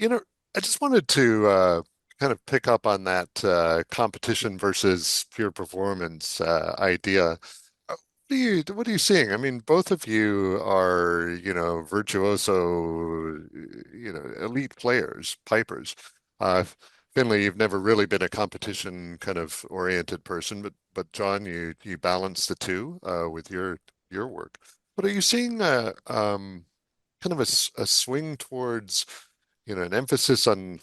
You know, I just wanted to kind of pick up on that competition versus pure performance idea. What are you seeing? I mean, both of you are, virtuoso, elite players, pipers. Uh, Finley, you've never really been a competition kind of oriented person, but John, you balance the two with your work. But are you seeing kind of a swing towards an emphasis on,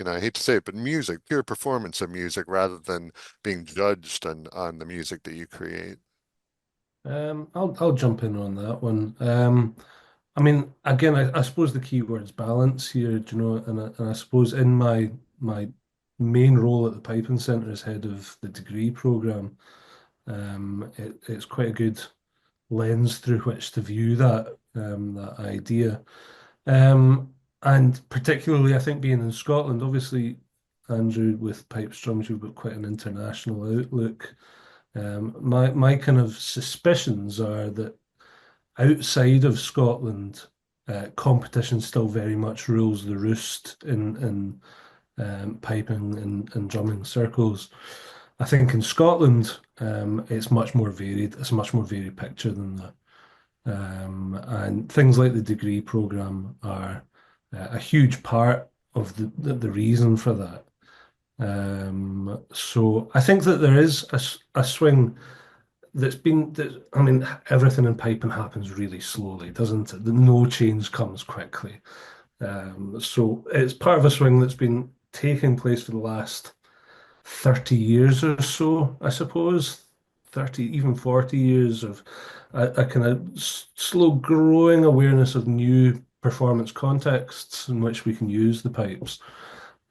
I hate to say it, but music, pure performance of music rather than being judged on the music that you create. I'll jump in on that one. I mean, again, I suppose the key word's balance here, do you know, and I suppose in my main role at the Piping Centre as head of the degree programme, it's quite a good lens through which to view that idea. And particularly, I think being in Scotland, obviously, Andrew, with pipe strums, you've got quite an international outlook. My kind of suspicions are that outside of Scotland, competition still very much rules the roost in piping and drumming circles. I think in Scotland, it's much more varied. It's a much more varied picture than that. And things like the degree program are a huge part of the reason for that. So I think that there is a swing I mean, everything in piping happens really slowly, doesn't it? No change comes quickly. So it's part of a swing that's been taking place for the last 30 years or so, I suppose. 30, even 40 years of a kind of slow growing awareness of new performance contexts in which we can use the pipes.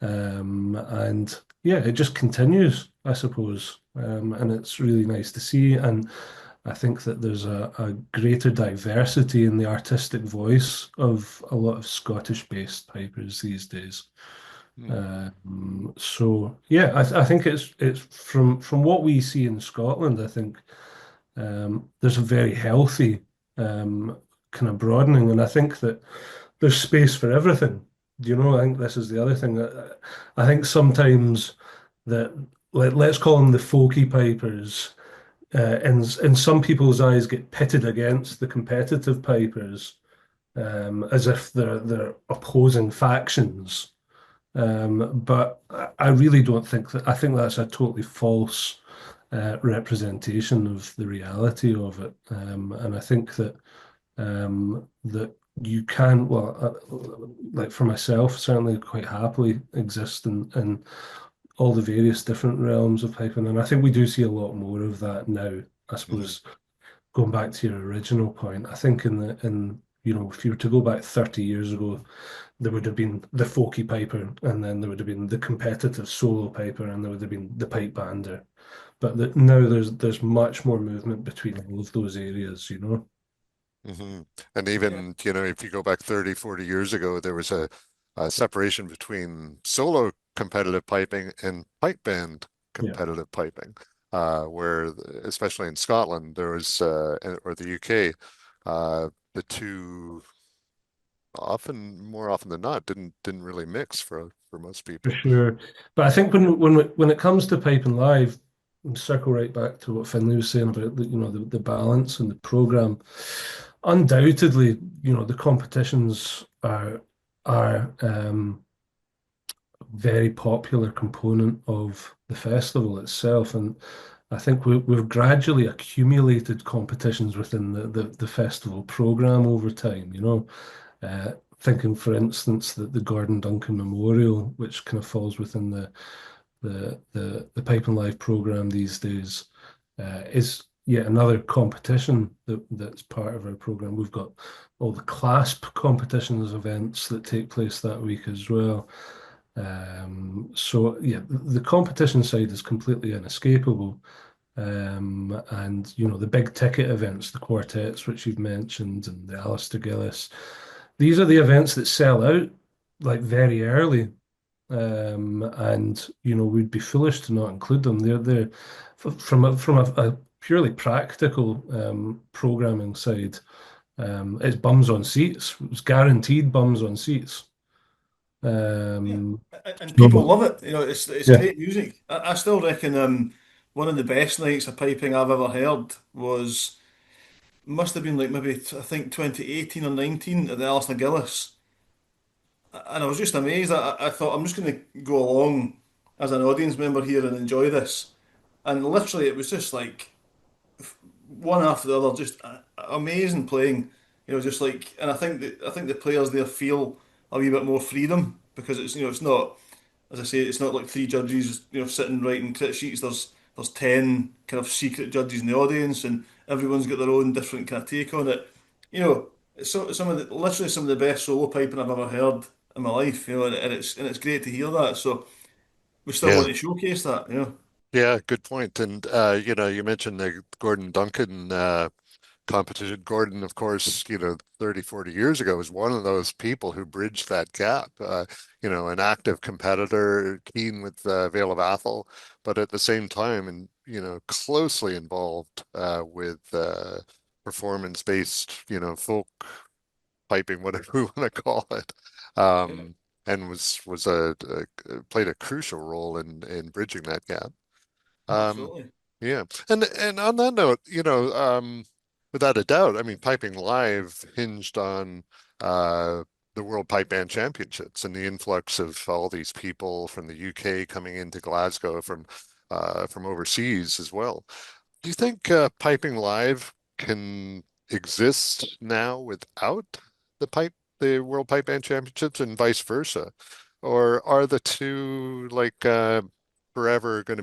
And yeah, it just continues, I suppose. And it's really nice to see. And I think that there's a greater diversity in the artistic voice of a lot of Scottish-based pipers these days. Hmm. So yeah, I think it's from what we see in Scotland. I think there's a very healthy kind of broadening, and I think that there's space for everything. Do you know? I think this is the other thing that I think sometimes that let's call them the folky pipers, in some people's eyes, get pitted against the competitive pipers, as if they're opposing factions. But I really don't think that. I think that's a totally false representation of the reality of it. And I think that you can, well, like for myself, certainly quite happily exist in all the various different realms of piping. And I think we do see a lot more of that now. I Hmm. suppose going back to your original point, I think if you were to go back 30 years ago, there would have been the folky piper, and then there would have been the competitive solo piper, and there would have been the pipe bander. But now there's much more movement between all of those areas, you know? Hmm. And Yeah. even, if you go back 30, 40 years ago, there was a separation between solo competitive piping and pipe band Yeah. competitive piping, where, especially in Scotland, there was, or the UK, the two more often than not, didn't really mix for most For people. sure. But I think when it comes to Piping Live, and circle right back to what Finlay was saying about the balance and the program. Undoubtedly, the competitions are very popular component of the festival itself, and I think we've gradually accumulated competitions within the festival program over time. Thinking, for instance, that the Gordon Duncan Memorial, which kind of falls within the Pipe and Live program these days, is yet another competition that's part of our program. We've got all the clasp competitions events that take place that week as well. So yeah, the competition side is completely inescapable. And the big ticket events, the quartets, which you've mentioned, and the Alistair Gillis, these are the events that sell out like very early. And we'd be foolish to not include them. They're from a purely practical programming side. It's bums on seats. It's guaranteed bums on seats. Yeah, Um, and people so love it. You know, it's yeah, great music. I still reckon one of the best nights of piping I've ever heard was must have been like maybe I think 2018 or 19 at the Alistair Gillis, and I was just amazed. I thought I'm just going to go along as an audience member here and enjoy this, and literally it was just like one after the other, just amazing playing. You know, just like, and I think the players there feel a wee bit more freedom because it's it's not, as I say, it's not like three judges sitting writing crit sheets. There's 10 kind of secret judges in the audience, and everyone's got their own different kind of take on it. You know, it's some of the literally some of the best solo piping I've ever heard in my life. You know, and it's great to hear that. So we still Yeah. want to showcase that. You know. Yeah, good point. And you mentioned the Gordon Duncan competition. Gordon, of course, 30, 40 years ago was one of those people who bridged that gap. An active competitor, keen with Vale of Athol, but at the same time, and closely involved with performance-based, folk piping, whatever we want to call it. Yeah, And was played a crucial role in bridging that gap. Um, absolutely. yeah. And on that note, without a doubt, I mean, piping live hinged on the World Pipe Band Championships and the influx of all these people from the UK coming into Glasgow from overseas as well. Do you think piping live can exist now without the World Pipe Band Championships and vice versa? Or are the two like forever going to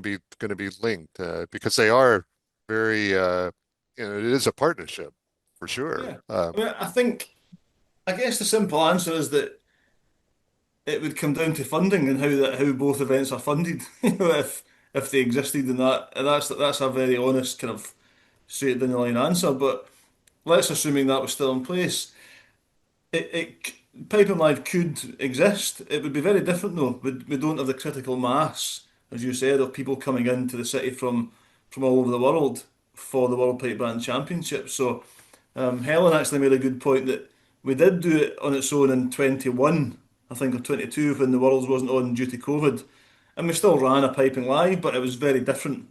be linked? Because they are very it is a partnership for sure. Yeah. I mean, I guess the simple answer is that it would come down to funding and how both events are funded. You know, if they existed in that, and that's a very honest kind of straight down the line answer. But let's assuming that was still in place, Piper Live could exist. It would be very different though. We don't have the critical mass, as you said, of people coming into the city from all over the world for the World Pipe Band Championship. So Helen actually made a good point that we did do it on its own in 21, I think, or 22 when the Worlds wasn't on due to COVID. And we still ran a piping live, but it was very different,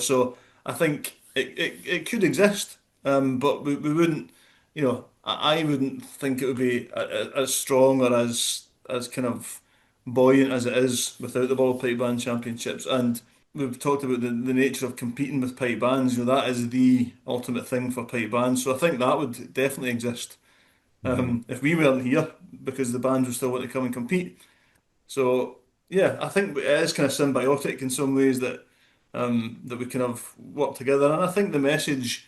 So I think it could exist, but we wouldn't, I wouldn't think it would be as strong or as kind of buoyant as it is without the World Pipe Band Championships. And we've talked about the nature of competing with pipe bands. That is the ultimate thing for pipe bands. So I think that would definitely exist Mhm. if we weren't here because the bands would still want to come and compete. So yeah, I think it is kind of symbiotic in some ways that we kind of work together. And I think the message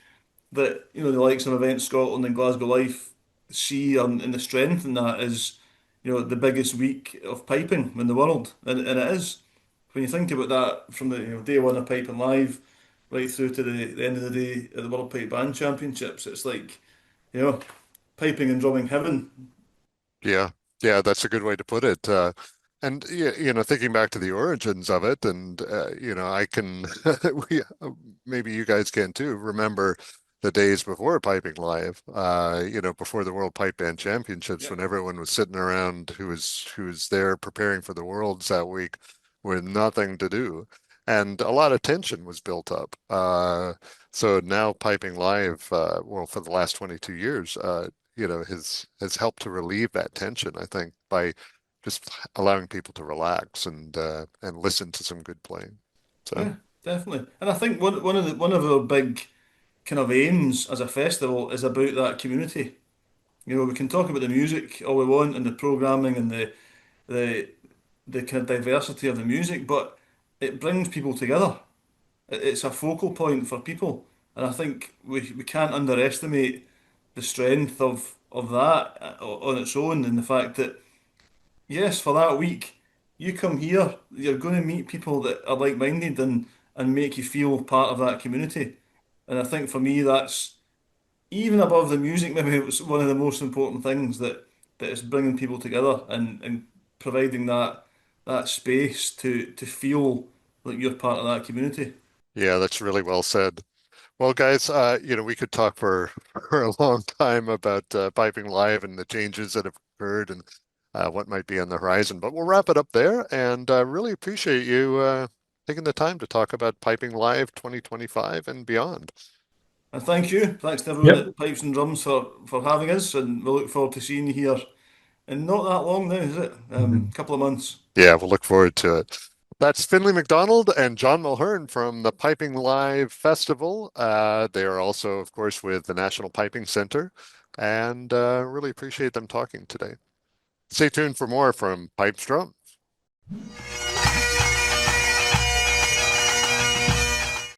that the likes of Event Scotland and Glasgow Life see in the strength in that is the biggest week of piping in the world, and it is. When you think about that from the day one of piping live right through to the end of the day at the World Pipe Band Championships, it's like you know piping and drumming heaven. Yeah, yeah, that's a good way to put it. And thinking back to the origins of it, and I can, we maybe you guys can too. Remember the days before piping live, before the World Pipe Band Championships, Yeah, when everyone was sitting around who was there preparing for the Worlds that week with nothing to do, and a lot of tension was built up. So now piping live, well, for the last 22 years, has helped to relieve that tension, I think, by just allowing people to relax and listen to some good playing. So yeah, definitely. And I think one of our big kind of aims as a festival is about that community. We can talk about the music all we want and the programming and the the kind of diversity of the music, but it brings people together. It's a focal point for people, and I think we can't underestimate the strength of that on its own, and the fact that yes, for that week, you come here, you're going to meet people that are like-minded and make you feel part of that community. And I think for me, that's even above the music, maybe it was one of the most important things that is bringing people together and providing that space to feel like you're part of that community. yeah, that's really well said. Well, guys, we could talk for for a long time about piping live and the changes that have occurred, and what might be on the horizon. But we'll wrap it up there, and really appreciate you taking the time to talk about Piping Live 2025 and beyond. And thank you. Thanks to everyone Yep. at Pipes and Drums for having us, and we look forward to seeing you here in not that long now, is it? Mhm. Couple of months. Yeah, we'll look forward to it. That's Finlay MacDonald and John Mulhearn from the Piping Live Festival. They are also, of course, with the National Piping Center, and really appreciate them talking today. Stay tuned for more from Pipes Drum.